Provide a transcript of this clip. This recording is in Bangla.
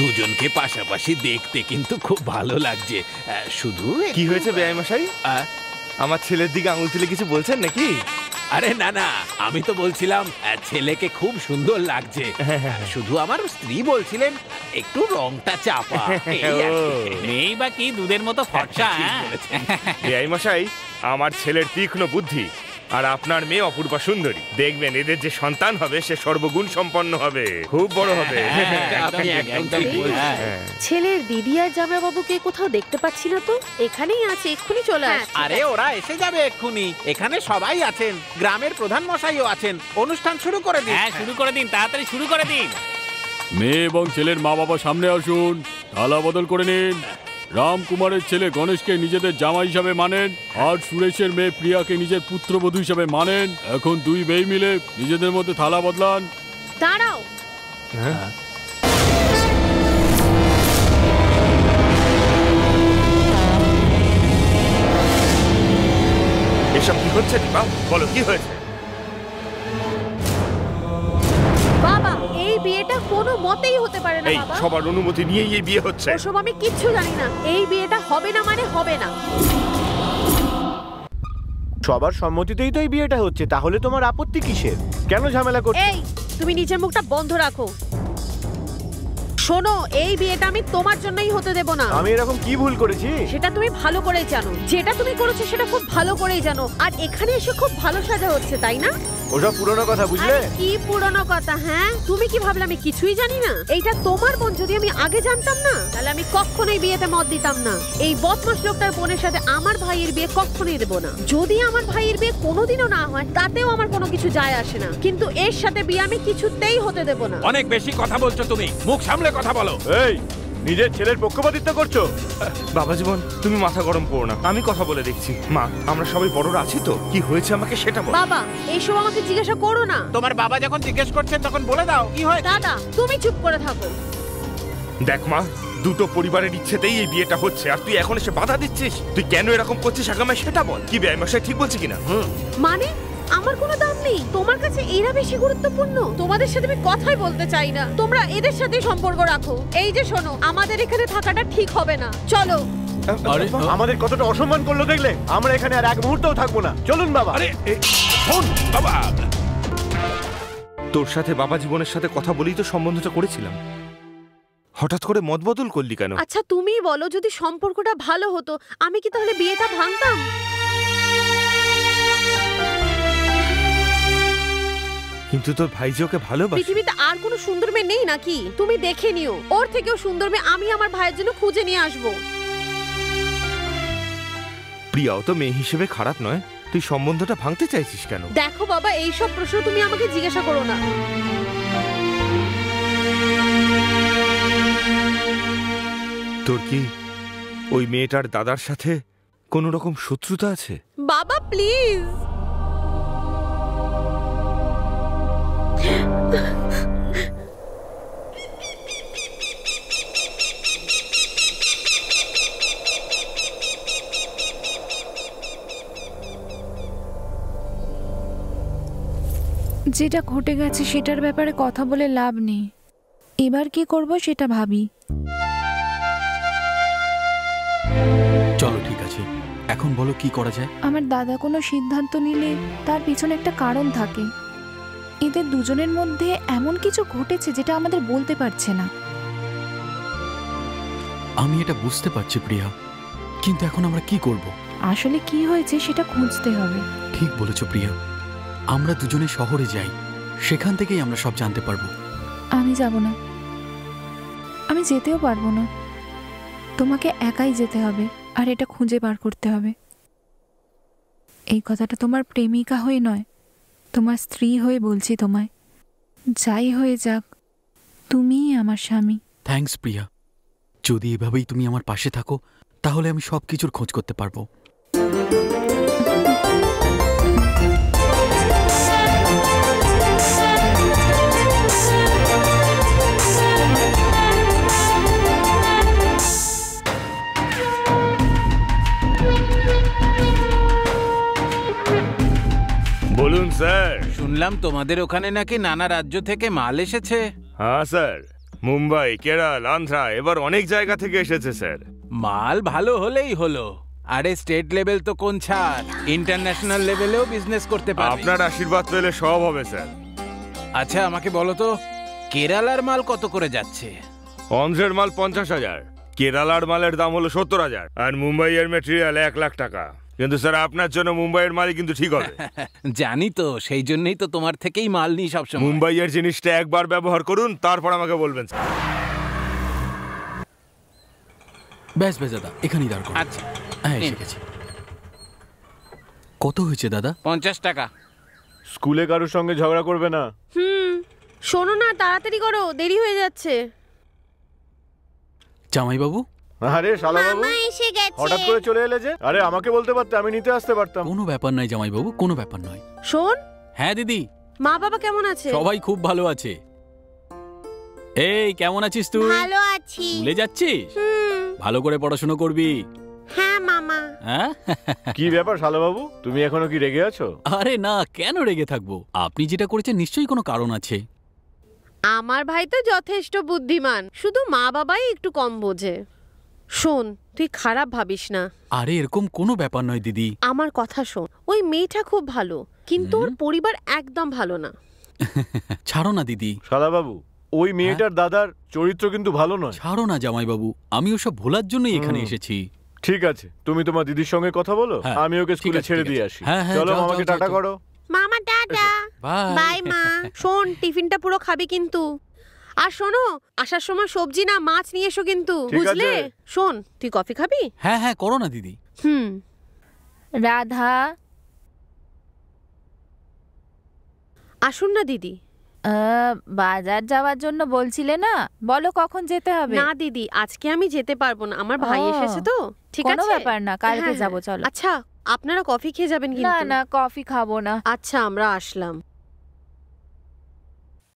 দুজনকে পাশাপাশি দেখতে কিন্তু খুব ভালো লাগছে। শুধু কি হয়েছে বেয়াই মশাই? আমার ছেলের দিকে আঙুল তুলে কিছু বলছেন নাকি? আরে না না, আমি তো বলছিলাম ছেলেকে খুব সুন্দর লাগছে। শুধু আমার স্ত্রী বলছিলেন একটু রংটা চাপা। নেই বা কি দুধের মতো ফর্সা। বেয়াই মশাই, আমার ছেলের তীক্ষ্ণ বুদ্ধি আর আপনার মেয়ে অপূর্বা সুন্দরী। দেখবেন এদের যে সন্তান হবে সে সর্বগুণ সম্পন্ন হবে, খুব বড় হবে। ছেলের দিদি আর জামাইবাবুকে কোথাও দেখতে পাচ্ছি না তো। এখানেই আছে, এক্ষুনি চলে আসছে। আরে ওরা এসে যাবে এক্ষুনি। এখানে সবাই আছেন, গ্রামের প্রধান মশাইও আছেন। অনুষ্ঠান শুরু করে দিন। হ্যাঁ শুরু করে দিন, তাড়াতাড়ি শুরু করে দিন। মেয়ে এবং ছেলের মা বাবা সামনে আসুন, থালা বদল করে নিন। রামকুমারের ছেলে গণেশকে নিজেদের জামাই হিসাবে মানেন, আর সুরেশের মেয়ে প্রিয়াকে নিজের পুত্রবধূ হিসাবে মানেন। এখন দুই মেয়ে মিলে নিজেদের মধ্যে থালা বদলান। দাঁড়াও, এসব কি হচ্ছে? বলো কি হয়েছে? বাবা এই বিয়েটা কোনো মতেই হতে পারে না। বাবা সবার অনুমতি নিয়েই এই বিয়ে হচ্ছে। ওসব আমি কিচ্ছু জানি না। এই বিয়েটা হবে না মানে হবে না। সবার সম্মতিতেই তো এই বিয়েটা হচ্ছে, তাহলে তোমার আপত্তি কিসের? কেন ঝামেলা করছো? এই তুমি নিজের মুখটা বন্ধ রাখো। শোনো, এই বিয়েটা আমি তোমার জন্যই হতে দেব না। আমি এরকম কি ভুল করেছি? সেটা তুমি ভালো করেই জানো। যেটা তুমি করেছো সেটা খুব ভালো করেই জানো। আর এখানে এসে খুব ভালো সাজা হচ্ছে, তাই না? ওসব পুরনো কথা, বুঝলে? কি পুরনো কথা? হ্যাঁ, তুমি কি ভাবলে আমি কিছুই জানি না? এইটা তোমার বোন। যদি আমি আগে জানতাম না তাহলে আমি কখনোই বিয়েতে মত দিতাম না। এই বদমাশ লোকটার বোনের সাথে আমার ভাইয়ের বিয়ে কখনোই দেব না। যদি আমার ভাইয়ের বিয়ে কোনোদিনও না হয় তাতেও আমার কোনো কিছু যায় আসে না, কিন্তু এর সাথে বিয়ে আমি কিছুতেই হতে দেব না। অনেক বেশি কথা বলছো তুমি, মুখ সামলে কথা বলো। এই নিজের ছেলের পক্ষপাতিত্ব করছো। বাবা জীবন, তুমি মাথা গরম করো না, আমি কথা বলে দেখছি। মা, আমরা সবাই বড়রা আছি তো, কি হয়েছে আমাকে সেটা বল। বাবা এইসব আমাকে জিজ্ঞাসা করো না। তোমার বাবা যখন জিজ্ঞেস করছেন তখন বলে দাও কি হয়। দাদা তুমি চুপ করে থাকো। দেখ মা, দুটো পরিবারের ইচ্ছেতেই এই বিয়েটা হচ্ছে, আর তুই এখন এসে বাধা দিচ্ছিস। তুই কেন এরকম করছিস আগে আমায় সেটা বল। কি বেয়াই মশাই ঠিক বলছি কিনা? মানে আমার কোনো দাম নেই? তোমার কাছে এরা বেশি গুরুত্বপূর্ণ? তোমাদের সাথে আমি কথাই বলতে চাই না। তোমরা এদের সাথে সম্পর্ক রাখো। এই যে শোনো, আমাদের এখানে থাকাটা ঠিক হবে না। চলো। আমাদের কতটা অসম্মান করলো দেখলে? আমরা এখানে আর এক মুহূর্তও থাকবো না। চলুন বাবা। আরে শোন বাবা, তোর সাথে বাবা জীবনের সাথে কথা বলেই তো সম্বন্ধটা করেছিলাম। হঠাৎ করে মত বদল করলি কেন? আচ্ছা তুমিই বলো, যদি সম্পর্কটা ভালো হতো আমি কি তাহলে বিয়েটা ভাঙতাম? কিন্তু তোর ভাই যে ওকে ভালোবাসে। পৃথিবীতে আর কোনো সুন্দর মেয়ে নেই নাকি? তুমি দেখে নিও, ওর থেকেও সুন্দর মেয়ে আমি আমার ভাইয়ের জন্য খুঁজে নিয়ে আসবো। প্রিয়াও তো মেয়ে হিসেবে খারাপ নয়, তুই সম্বন্ধটা ভাঙতে চাইছিস কেন? দেখো বাবা, এইসব প্রশ্ন তুমি আমাকে জিজ্ঞাসা করো না। তোর কি ওই মেয়েটার দাদার সাথে কোনো রকম শত্রুতা আছে? বাবা প্লিজ। যেটা ঘটে গেছে সেটার ব্যাপারে কথা বলে লাভ নেই। এবার কি করব সেটা ভাবি। চলো ঠিক আছে, এখন বলো কি করা যায়। আমার দাদা কোনো সিদ্ধান্ত নিলে তার পিছনে একটা কারণ থাকে। এদের দুজনের মধ্যে এমন কিছু ঘটেছে যেটা আমাদের বলতে পারছে না। আমি এটা বুঝতে পারছি প্রিয়া, কিন্তু এখন আমরা কি করব? আসলে কি হয়েছে সেটা খুঁজতে হবে। ঠিক বলেছো প্রিয়া, আমরা দুজনে শহরে যাই, সেখান থেকেই আমরা সব জানতে পারবো। আমি যাব না, আমি যেতেও পারবো না। তোমাকে একাই যেতে হবে আর এটা খুঁজে বার করতে হবে। এই কথাটা তোমার প্রেমিকা হয়ে নয়, তোমার স্ত্রী হয়ে বলছি তোমায়। যাই হয়ে যাক, তুমিই আমার স্বামী। থ্যাঙ্কস প্রিয়া, যদি এভাবেই তুমি আমার পাশে থাকো তাহলে আমি সব কিছুর খোঁজ করতে পারবো। বলুন স্যার। শুনলাম তোমাদের ওখানে নাকি নানা রাজ্য থেকে মাল এসেছে। হ্যাঁ স্যার, মুম্বাই, কেরল, আন্ধ্রা, এবার অনেক জায়গা থেকে এসেছে স্যার। মাল ভালো হলেই হলো। আরে স্টেট লেভেল তো কোন ছাড়, ইন্টারন্যাশনাল লেভেলেও বিজনেস করতে পারবে। আপনার আশীর্বাদ পেলে সব হবে স্যার। আচ্ছা আমাকে বলো তো, কেরালার মাল কত করে যাচ্ছে? অন্ধ্রের মাল 50,000, কেরালার মালের দাম হলো 70,000, আর মুম্বাইয়ের মেটেরিয়াল 1 লাখ টাকা। কিন্তু স্যার আপনার জন্য মুম্বাইয়ের মালই কিন্তু ঠিক হবে। জানি তো, সেই জন্যই তো তোমার থেকেই মাল নিই সবসময়। মুম্বাইয়ের জিনিসটা একবার ব্যবহার করুন, তারপর আমাকে বলবেন স্যার। ব্যাস ব্যাস দাদা, এখানেই দাঁড় করো। আচ্ছা হ্যাঁ, এসে গেছি। কত হয়েছে দাদা? 50 টাকা। স্কুলে কারোর সঙ্গে ঝগড়া করবে না। শোনো না, তাড়াতাড়ি করো, দেরি হয়ে যাচ্ছে। জামাইবাবু? আরে শালাবাবু, এসে গেছে। হঠাৎ করে চলে এলে যে? আরে আমাকে বলতে পারতে, আমি নিতে আসতে পারতাম। কোনো ব্যাপার নয় জামাইবাবু, কোনো ব্যাপার নয়। শোন, হ্যাঁ দিদি, মা বাবা কেমন আছে? সবাই খুব ভালো আছে। এই কেমন আছিস তুই? ভালো আছি। ভুলে যাচ্ছিস? ভালো করে পড়াশোনা করবি। হ্যাঁ মামা। হ্যাঁ? কি ব্যাপার শালাবাবু, তুমি এখনো কি রেগে আছো? আরে না, কেন রেগে থাকবো? আপনি যেটা করেছেন নিশ্চয়ই কোনো কারণ আছে। আমার ভাই তো যথেষ্ট বুদ্ধিমান, শুধু মা বাবাই একটু কম বোঝে। শোন, তুই খারাপ ভাবিস না। আরে এরকম কোনো ব্যাপার নয় দিদি। আমার কথা শোন, ওই মেয়েটা খুব ভালো, কিন্তু ওর পরিবার একদম ভালো না। ছাড়ো না দিদি। শালাবাবু, ওই মেয়েটার দাদার চরিত্র কিন্তু ভালো নয়। ছাড়ো না জামাইবাবু, আমি ওসব ভোলার জন্যই এখানে এসেছি। ঠিক আছে, তুমি তোমার দিদির সঙ্গে কথা বলো, হ্যাঁ, আমি ওকে ঠিক স্কুলে আছে, ছেড়ে ঠিক দিয়ে আছে। আসি। হ্যাঁ, হ্যাঁ, চলো, যাও, আমাকে যাও, টাটা যাও। করো। মামা টাটা। বাই। বাই মা। শোন, টিফিনটা পুরো খাবি কিন্তু। আর শোনো, আসার সময় সবজি না মাছ নিয়ে এসো কিন্তু, ঠিক বুঝলে? আছে। শোন, তুই কফি খাবি? হ্যাঁ হ্যাঁ, করো না দিদি। রাধা, আসুন না দিদি। বাজার যাওয়ার জন্য বলছিলে না, বলো কখন যেতে হবে? না দিদি, আজকে আমি যেতে পারবো না, আমার ভাই ও, এসেছে তো। ঠিক কোনো আছে, ব্যাপার না, কালকে হ্যাঁ, যাবো, হ্যাঁ। চলো। আচ্ছা, আপনারা কফি খেয়ে যাবেন না কিন্তু। না, কফি খাবো না। আচ্ছা, আমরা আসলাম।